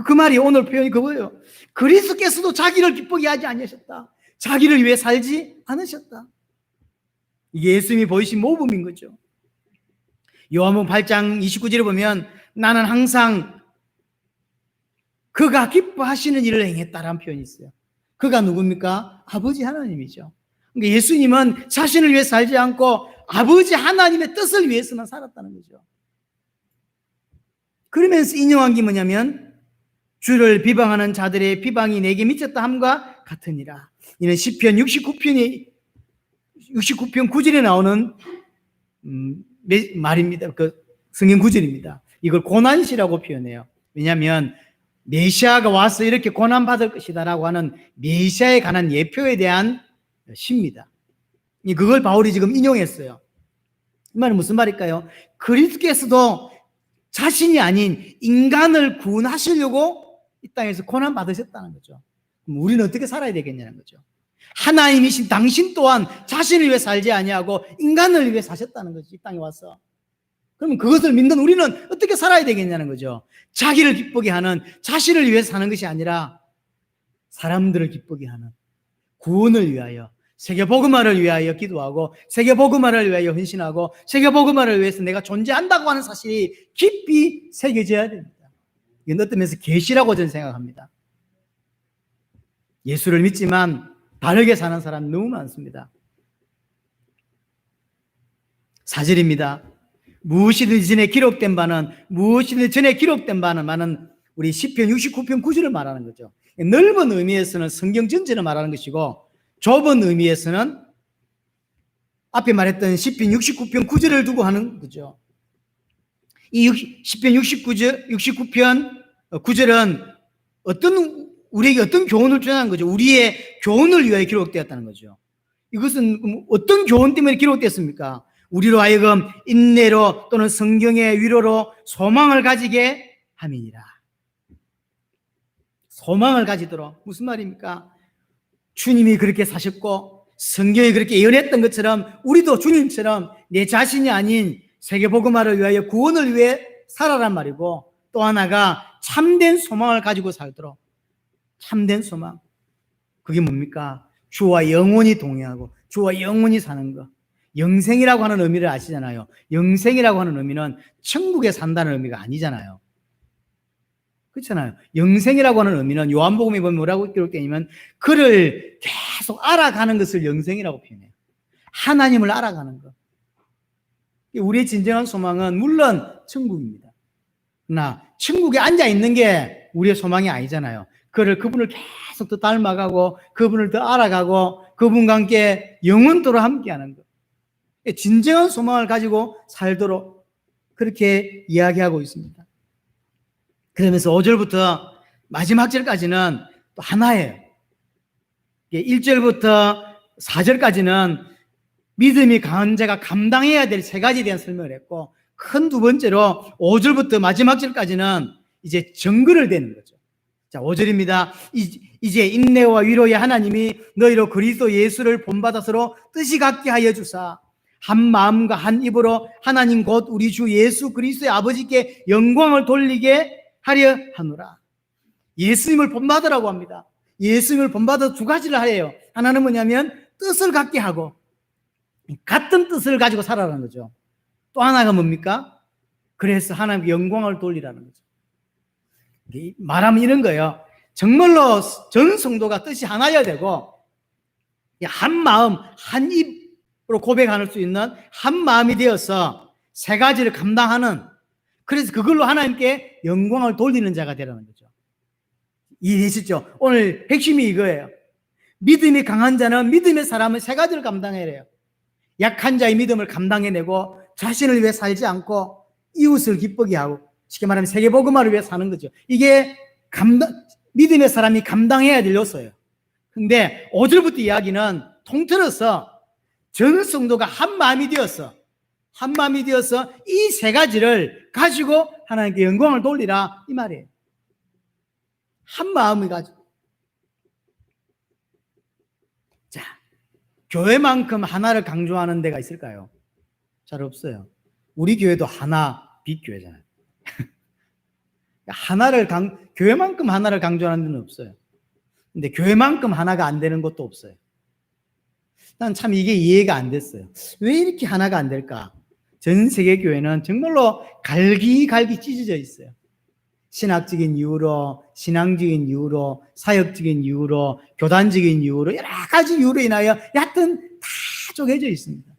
그 말이 오늘 표현이 그거예요. 그리스도께서도 자기를 기쁘게 하지 아니하셨다. 자기를 위해 살지 않으셨다. 이게 예수님이 보이신 모범인 거죠. 요한복음 8장 29절에 보면 나는 항상 그가 기뻐하시는 일을 행했다라는 표현이 있어요. 그가 누굽니까? 아버지 하나님이죠. 그러니까 예수님은 자신을 위해 살지 않고 아버지 하나님의 뜻을 위해서만 살았다는 거죠. 그러면서 인용한 게 뭐냐면 주를 비방하는 자들의 비방이 내게 미쳤다 함과 같으니라. 이는 시편 69편 9절에 나오는 말입니다. 그 성경 구절입니다. 이걸 고난시라고 표현해요. 왜냐하면 메시아가 와서 이렇게 고난받을 것이다라고 하는 메시아에 관한 예표에 대한 시입니다. 그걸 바울이 지금 인용했어요. 이 말은 무슨 말일까요? 그리스도께서도 자신이 아닌 인간을 구원하시려고 이 땅에서 고난받으셨다는 거죠. 그럼 우리는 어떻게 살아야 되겠냐는 거죠. 하나님이신 당신 또한 자신을 위해 살지 아니하고 인간을 위해 사셨다는 거죠. 이 땅에 와서. 그러면 그것을 믿는 우리는 어떻게 살아야 되겠냐는 거죠. 자기를 기쁘게 하는, 자신을 위해 사는 것이 아니라 사람들을 기쁘게 하는, 구원을 위하여, 세계복음화를 위하여 기도하고 세계복음화를 위하여 헌신하고 세계복음화를 위해서 내가 존재한다고 하는 사실이 깊이 새겨져야 됩니다. 이건 어떤 면에서 계시라고 저는 생각합니다. 예수를 믿지만 다르게 사는 사람 너무 많습니다. 4절입니다. 무엇이든지 전에 기록된 바는 많은 우리 시편 69편 9절을 말하는 거죠. 넓은 의미에서는 성경 전체를 말하는 것이고 좁은 의미에서는 앞에 말했던 시편 69편 9절을 두고 하는 거죠. 이 시편 69편 9절은 우리에게 어떤 교훈을 주는 거죠? 우리의 교훈을 위하여 기록되었다는 거죠. 이것은 어떤 교훈 때문에 기록됐습니까? 우리로 하여금 인내로 또는 성경의 위로로 소망을 가지게 함이니라. 소망을 가지도록. 무슨 말입니까? 주님이 그렇게 사셨고 성경이 그렇게 예언했던 것처럼 우리도 주님처럼 내 자신이 아닌 세계복음화를 위하여 구원을 위해 살아란 말이고, 또 하나가 참된 소망을 가지고 살도록. 참된 소망. 그게 뭡니까? 주와 영원히 동행하고 주와 영원히 사는 것. 영생이라고 하는 의미를 아시잖아요. 영생이라고 하는 의미는 천국에 산다는 의미가 아니잖아요. 그렇잖아요. 영생이라고 하는 의미는 요한복음에 보면 뭐라고 기록되어 있냐면 그를 계속 알아가는 것을 영생이라고 표현해요. 하나님을 알아가는 것. 우리의 진정한 소망은 물론 천국입니다. 그러나 천국에 앉아 있는 게 우리의 소망이 아니잖아요. 그분을 계속 더 닮아가고 그분을 더 알아가고 그분과 함께 영원토록 함께하는 것. 진정한 소망을 가지고 살도록 그렇게 이야기하고 있습니다. 그러면서 5절부터 마지막 절까지는 또 하나예요. 1절부터 4절까지는 믿음이 강한 자가 감당해야 될 세 가지에 대한 설명을 했고, 큰 두 번째로 5절부터 마지막 절까지는 이제 정글을 대는 거죠. 자, 5절입니다. 이제 인내와 위로의 하나님이 너희로 그리스도 예수를 본받아서로 뜻이 같게 하여 주사 한 마음과 한 입으로 하나님 곧 우리 주 예수 그리스도의 아버지께 영광을 돌리게 하려 하노라. 예수님을 본받으라고 합니다. 예수님을 본받아 두 가지를 하래요. 하나는 뭐냐면 뜻을 같게 하고 같은 뜻을 가지고 살아라는 거죠. 또 하나가 뭡니까? 그래서 하나님께 영광을 돌리라는 거죠. 말하면 이런 거예요. 정말로 전 성도가 뜻이 하나여야 되고 한 마음 한 입으로 고백할 수 있는 한 마음이 되어서 세 가지를 감당하는, 그래서 그걸로 하나님께 영광을 돌리는 자가 되라는 거죠. 이해되시죠? 오늘 핵심이 이거예요. 믿음이 강한 자는 믿음의 사람은 세 가지를 감당해야 해요. 약한 자의 믿음을 감당해내고 자신을 위해 살지 않고 이웃을 기쁘게 하고, 쉽게 말하면 세계복음화를 위해 사는 거죠. 이게 믿음의 사람이 감당해야 될 요소예요. 근데 5절부터 이야기는 통틀어서 전 성도가 한 마음이 되어서 이 세 가지를 가지고 하나님께 영광을 돌리라, 이 말이에요. 한 마음을 가지고. 자, 교회만큼 하나를 강조하는 데가 있을까요? 잘 없어요. 우리 교회도 하나 빛교회잖아요. 교회만큼 하나를 강조하는 데는 없어요. 근데 교회만큼 하나가 안 되는 것도 없어요. 난 참 이게 이해가 안 됐어요. 왜 이렇게 하나가 안 될까? 전 세계 교회는 정말로 갈기갈기 찢어져 있어요. 신학적인 이유로, 신앙적인 이유로, 사역적인 이유로, 교단적인 이유로, 여러 가지 이유로 인하여 여하튼 다 쪼개져 있습니다.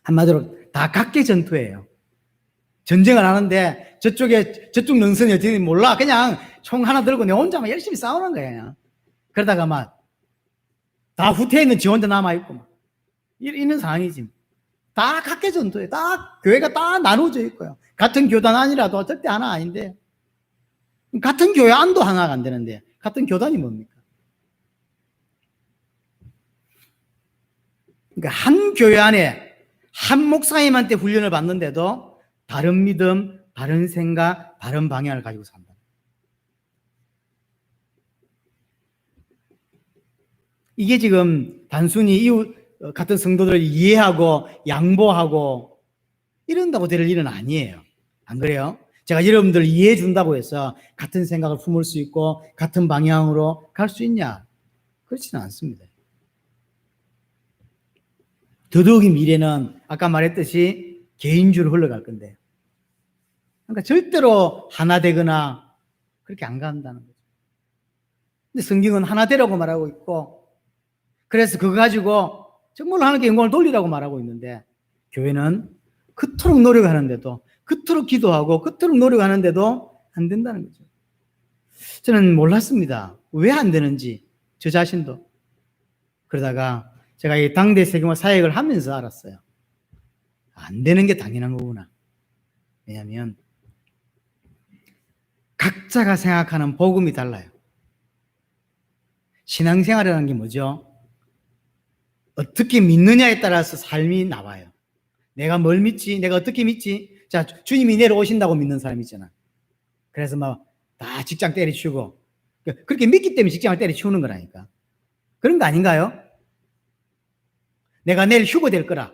한마디로 다 각계 전투예요. 전쟁을 하는데 저쪽 능선이 어딘지 몰라. 그냥 총 하나 들고 내 혼자만 열심히 싸우는 거예요. 그러다가 막 다 후퇴해 있는 지 혼자 남아있고 막 이런 상황이지. 다 각계 전투예요. 다 교회가 다 나눠져 있고요. 같은 교단 아니라도 절대 하나 아닌데, 같은 교회 안도 하나가 안 되는데 같은 교단이 뭡니까? 그러니까 한 교회 안에 한 목사님한테 훈련을 받는데도 다른 믿음, 다른 생각, 다른 방향을 가지고 산다. 이게 지금 단순히 이웃 같은 성도들을 이해하고 양보하고 이런다고 될 일은 아니에요. 안 그래요? 제가 여러분들 이해해 준다고 해서 같은 생각을 품을 수 있고 같은 방향으로 갈 수 있냐? 그렇지는 않습니다. 더더욱이 미래는 아까 말했듯이 개인주로 흘러갈 건데, 그러니까 절대로 하나 되거나 그렇게 안 간다는 거죠. 근데 성경은 하나 되라고 말하고 있고, 그래서 그거 가지고 정말로 하나님께 영광을 돌리라고 말하고 있는데, 교회는 그토록 노력하는데도, 그토록 기도하고 그토록 노력하는데도 안 된다는 거죠. 저는 몰랐습니다. 왜 안 되는지, 저 자신도. 그러다가 제가 이 당대 세계화 사역을 하면서 알았어요. 안 되는 게 당연한 거구나. 왜냐하면 각자가 생각하는 복음이 달라요. 신앙생활이라는 게 뭐죠? 어떻게 믿느냐에 따라서 삶이 나와요. 내가 뭘 믿지? 내가 어떻게 믿지? 자, 주님이 내려오신다고 믿는 사람이 있잖아. 그래서 막 다 직장 때려치우고, 그렇게 믿기 때문에 직장을 때려치우는 거라니까. 그런 거 아닌가요? 내가 내일 휴고 될 거라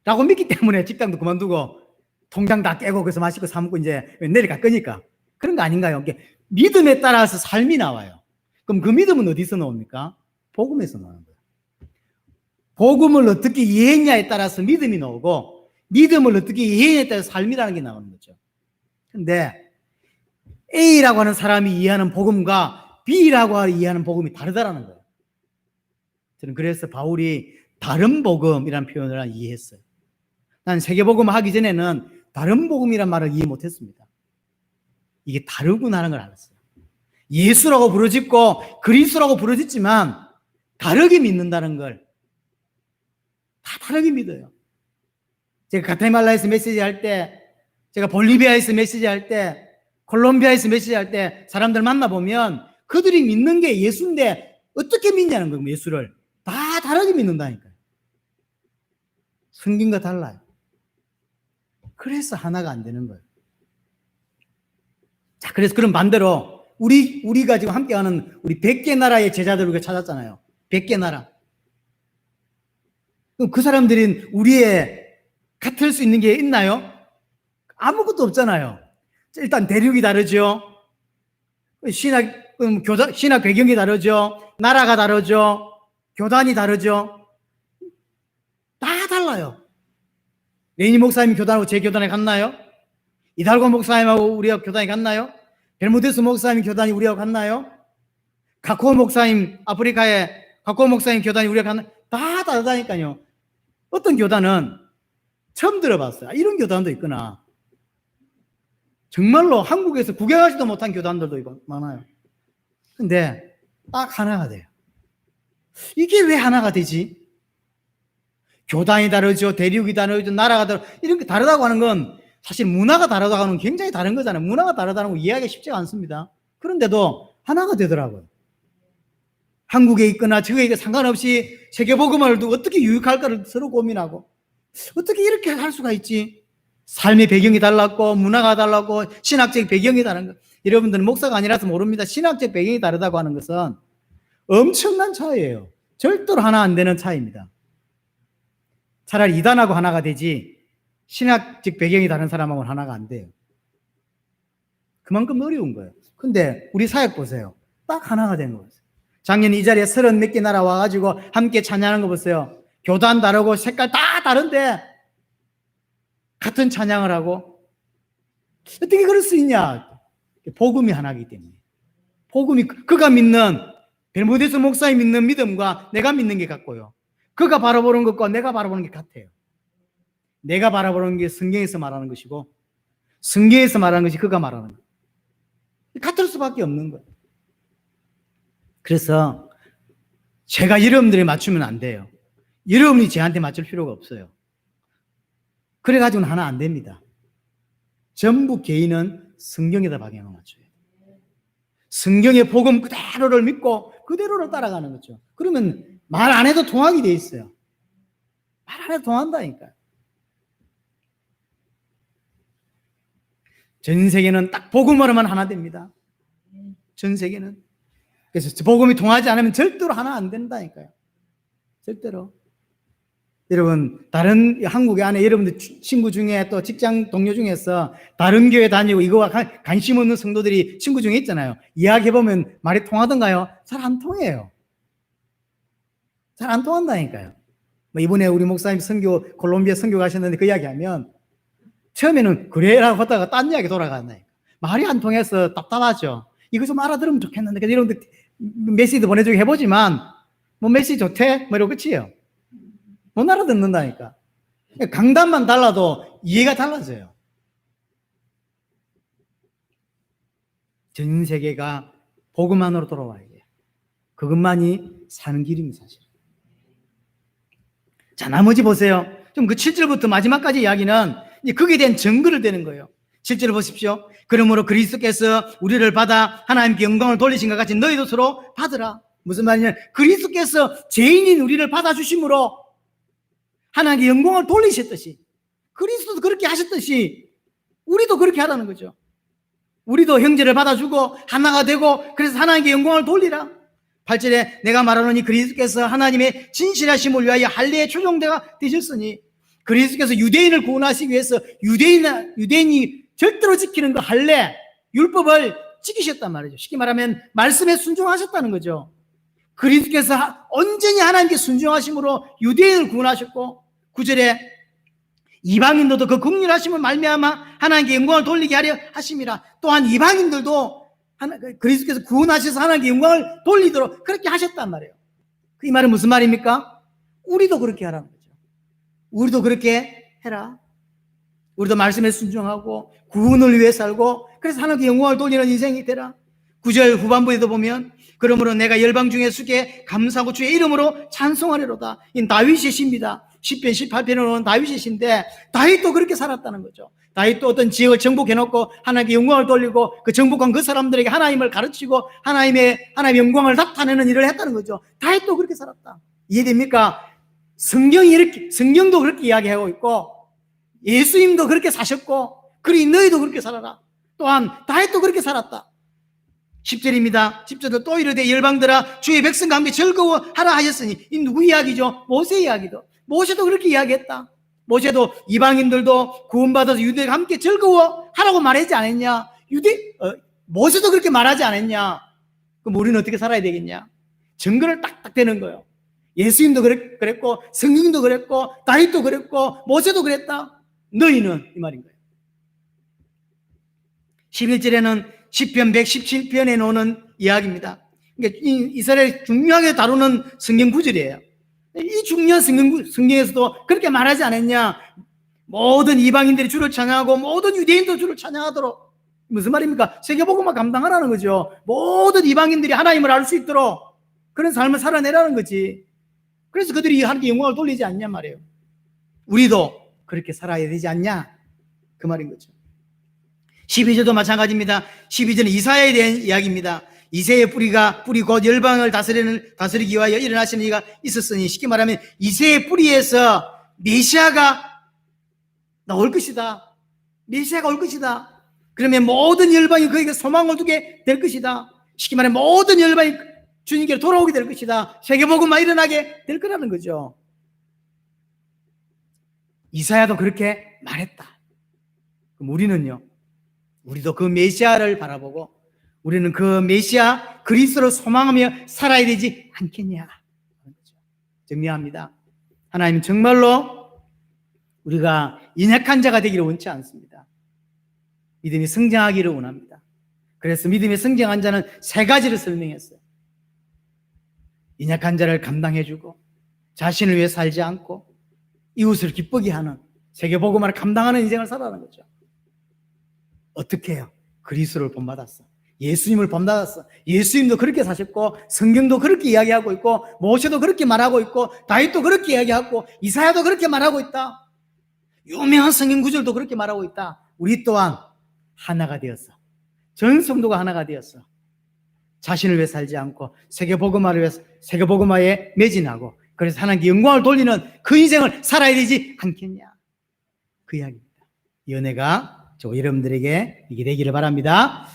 라고 믿기 때문에 직장도 그만두고 통장 다 깨고 거기서 마시고 사 먹고 이제 내일 갈 거니까. 그런 거 아닌가요? 믿음에 따라서 삶이 나와요. 그럼 그 믿음은 어디서 나옵니까? 복음에서 나오는 거예요. 복음을 어떻게 이해했냐에 따라서 믿음이 나오고, 믿음을 어떻게 이해했냐에 따라서 삶이라는 게 나오는 거죠. 근데 A라고 하는 사람이 이해하는 복음과 B라고 이해하는 복음이 다르다라는 거예요. 저는 그래서 바울이 다른 복음이라는 표현을 이해했어요. 난 세계복음 하기 전에는 다른 복음이란 말을 이해 못했습니다. 이게 다르구나 하는 걸 알았어요. 예수라고 부르짖고 그리스도라고 부르짖지만 다르게 믿는다는 걸 다 다르게 믿어요. 제가 가테말라에서 메시지 할 때, 제가 볼리비아에서 메시지 할 때, 콜롬비아에서 메시지 할 때 사람들 만나보면 그들이 믿는 게 예수인데 어떻게 믿냐는 거예요. 예수를 다 다르게 믿는다니까요. 성경과 달라요. 그래서 하나가 안 되는 거예요. 자, 그래서 그런 반대로 우리가 지금 함께하는 우리 100개 나라의 제자들을 우리가 찾았잖아요. 100개 나라. 그럼 그 사람들은 우리의 같을 수 있는 게 있나요? 아무것도 없잖아요. 일단 대륙이 다르죠. 신학 배경이 다르죠. 나라가 다르죠. 교단이 다르죠. 다 달라요. 레니 목사님 교단하고 제 교단에 같나요? 이달고 목사님하고 우리하고 교단이 같나요? 벨무데스 목사님 교단이 우리하고 같나요? 가코 목사님, 아프리카의 가코 목사님 교단이 우리하고 같나요? 다 다르다니까요. 어떤 교단은 처음 들어봤어요. 이런 교단도 있구나. 정말로 한국에서 구경하지도 못한 교단들도 많아요. 근데 딱 하나가 돼요. 이게 왜 하나가 되지? 교단이 다르죠. 대륙이 다르죠. 나라가 다르죠. 이렇게 다르다고 하는 건 사실 문화가 다르다고 하는 건 굉장히 다른 거잖아요. 문화가 다르다는 거 이해하기가 쉽지가 않습니다. 그런데도 하나가 되더라고요. 한국에 있거나 저에 있거나 상관없이 세계복음을 두고 어떻게 유익할까를 서로 고민하고, 어떻게 이렇게 할 수가 있지? 삶의 배경이 달랐고 문화가 달랐고 신학적 배경이 다른 거. 여러분들은 목사가 아니라서 모릅니다. 신학적 배경이 다르다고 하는 것은 엄청난 차이예요. 절대로 하나 안 되는 차이입니다. 차라리 이단하고 하나가 되지 신학적 배경이 다른 사람하고는 하나가 안 돼요. 그만큼 어려운 거예요. 근데 우리 사역 보세요. 딱 하나가 된 거예요. 작년 이 자리에 30 몇 개 나라 와가지고 함께 찬양하는 거 보세요. 교단 다르고 색깔 다 다른데 같은 찬양을 하고 어떻게 그럴 수 있냐? 복음이 하나이기 때문에. 복음이 그가 믿는 벨모데스 목사님 믿는 믿음과 내가 믿는 게 같고요. 그가 바라보는 것과 내가 바라보는 게 같아요. 내가 바라보는 게 성경에서 말하는 것이고 성경에서 말하는 것이 그가 말하는 거예요. 같을 수밖에 없는 거예요. 그래서 제가 여러분들이 맞추면 안 돼요. 여러분이 저한테 맞출 필요가 없어요. 그래가지고는 하나 안 됩니다. 전부 개인은 성경에다 방향을 맞춰요. 성경의 복음 그대로를 믿고 그대로를 따라가는 거죠. 그러면 말 안 해도 통하게 돼 있어요. 말 안 해도 통한다니까요. 전 세계는 딱 복음으로만 하나 됩니다. 전 세계는. 그래서 복음이 통하지 않으면 절대로 하나 안 된다니까요. 절대로. 여러분, 다른 한국에 안에 여러분들 친구 중에 또 직장 동료 중에서 다른 교회 다니고 이거와 관심 없는 성도들이 친구 중에 있잖아요. 이야기해보면 말이 통하던가요? 잘 안 통해요. 잘 안 통한다니까요. 뭐 이번에 우리 목사님 선교, 콜롬비아 선교 가셨는데 그 이야기 하면 처음에는 그래라고 하다가 딴 이야기 돌아갔네. 말이 안 통해서 답답하죠. 이거 좀 알아들으면 좋겠는데. 그래서 여러분들 메시지도 보내주고 해보지만 뭐 메시지 좋대? 뭐 이러고 끝이에요. 못 알아듣는다니까. 강단만 달라도 이해가 달라져요. 전 세계가 복음 안으로 돌아와야 돼요. 그것만이 사는 길입니다, 사실. 자, 나머지 보세요. 좀 그 7절부터 마지막까지 이야기는 거기에 대한 증거를 대는 거예요. 7절을 보십시오. 그러므로 그리스도께서 우리를 받아 하나님께 영광을 돌리신 것 같이 너희도 서로 받으라. 무슨 말이냐? 그리스도께서 죄인인 우리를 받아주심으로 하나님께 영광을 돌리셨듯이 그리스도도 그렇게 하셨듯이 우리도 그렇게 하라는 거죠. 우리도 형제를 받아주고 하나가 되고 그래서 하나님께 영광을 돌리라. 8절에 내가 말하노니 그리스도께서 하나님의 진실하심을 위하여 할례의 초종대가 되셨으니 그리스도께서 유대인을 구원하시기 위해서 유대인이 절대로 지키는 그 할례 율법을 지키셨단 말이죠. 쉽게 말하면 말씀에 순종하셨다는 거죠. 그리스도께서 온전히 하나님께 순종하심으로 유대인을 구원하셨고 9절에 이방인들도 그 긍휼하심을 말미암아 하나님께 영광을 돌리게 하려 하심이라. 또한 이방인들도 그리스도께서 구원하셔서 하나님께 영광을 돌리도록 그렇게 하셨단 말이에요. 이 말은 무슨 말입니까? 우리도 그렇게 하라는 거죠. 우리도 그렇게 해라. 우리도 말씀에 순종하고 구원을 위해 살고 그래서 하나님께 영광을 돌리는 인생이 되라. 9절 후반부에도 보면 그러므로 내가 열방 중에 주께 감사하고 주의 이름으로 찬송하리로다. 이 다윗의 시입니다. 10편 18편에 오는 다윗의 시인데 다윗도 그렇게 살았다는 거죠. 다윗도 어떤 지역을 정복해놓고 하나님께 영광을 돌리고 그 정복한 그 사람들에게 하나님을 가르치고 하나님의 영광을 나타내는 일을 했다는 거죠. 다윗도 그렇게 살았다. 이해됩니까? 성경도 그렇게 이야기하고 있고 예수님도 그렇게 사셨고 그리 너희도 그렇게 살아라. 또한 다윗도 그렇게 살았다. 10절입니다. 10절도 또 이르되 열방들아 주의 백성과 함께 즐거워하라 하셨으니 이 누구 이야기죠? 모세 이야기도. 모세도 그렇게 이야기했다. 모세도 이방인들도 구원받아서 유대가 함께 즐거워하라고 말하지 않았냐? 모세도 그렇게 말하지 않았냐? 그럼 우리는 어떻게 살아야 되겠냐? 증거를 딱딱 대는 거예요. 예수님도 그랬고 성경도 그랬고 다윗도 그랬고 모세도 그랬다. 너희는 이 말인 거예요. 11절에는 10편 117편에 나오는 이야기입니다. 그러니까 이스라엘 중요하게 다루는 성경 구절이에요. 이 중요한 성경에서도 그렇게 말하지 않았냐? 모든 이방인들이 주를 찬양하고 모든 유대인도 주를 찬양하도록. 무슨 말입니까? 세계복음만 감당하라는 거죠. 모든 이방인들이 하나님을 알 수 있도록 그런 삶을 살아내라는 거지. 그래서 그들이 하나님께 영광을 돌리지 않냐 말이에요. 우리도 그렇게 살아야 되지 않냐? 그 말인 거죠. 12절도 마찬가지입니다. 12절은 이사야에 대한 이야기입니다. 이새의 뿌리 곧 열방을 다스리기 위하여 일어나시는 이가 있었으니 쉽게 말하면 이새의 뿌리에서 메시아가 나올 것이다. 메시아가 올 것이다. 그러면 모든 열방이 그에게 소망을 두게 될 것이다. 쉽게 말하면 모든 열방이 주님께로 돌아오게 될 것이다. 세계복음만 일어나게 될 거라는 거죠. 이사야도 그렇게 말했다. 그럼 우리는요? 우리도 그 메시아를 바라보고 우리는 그 메시아 그리스도를 소망하며 살아야 되지 않겠냐. 정리합니다. 하나님 정말로 우리가 연약한 자가 되기를 원치 않습니다. 믿음이 성장하기를 원합니다. 그래서 믿음이 성장한 자는 세 가지를 설명했어요. 연약한 자를 감당해주고 자신을 위해 살지 않고 이웃을 기쁘게 하는 세계복음화를 감당하는 인생을 살아가는 거죠. 어떻게 해요? 그리스도를 본받았어. 예수님을 본받았어. 예수님도 그렇게 사셨고 성경도 그렇게 이야기하고 있고 모세도 그렇게 말하고 있고 다윗도 그렇게 이야기하고 이사야도 그렇게 말하고 있다. 유명한 성경 구절도 그렇게 말하고 있다. 우리 또한 하나가 되었어. 전 성도가 하나가 되었어. 자신을 위해 살지 않고 세계복음화를 위해서 세계복음화에 매진하고 그래서 하나님께 영광을 돌리는 그 인생을 살아야 되지 않겠냐. 그 이야기입니다. 이 은혜가 저 여러분들에게 이게 되기를 바랍니다.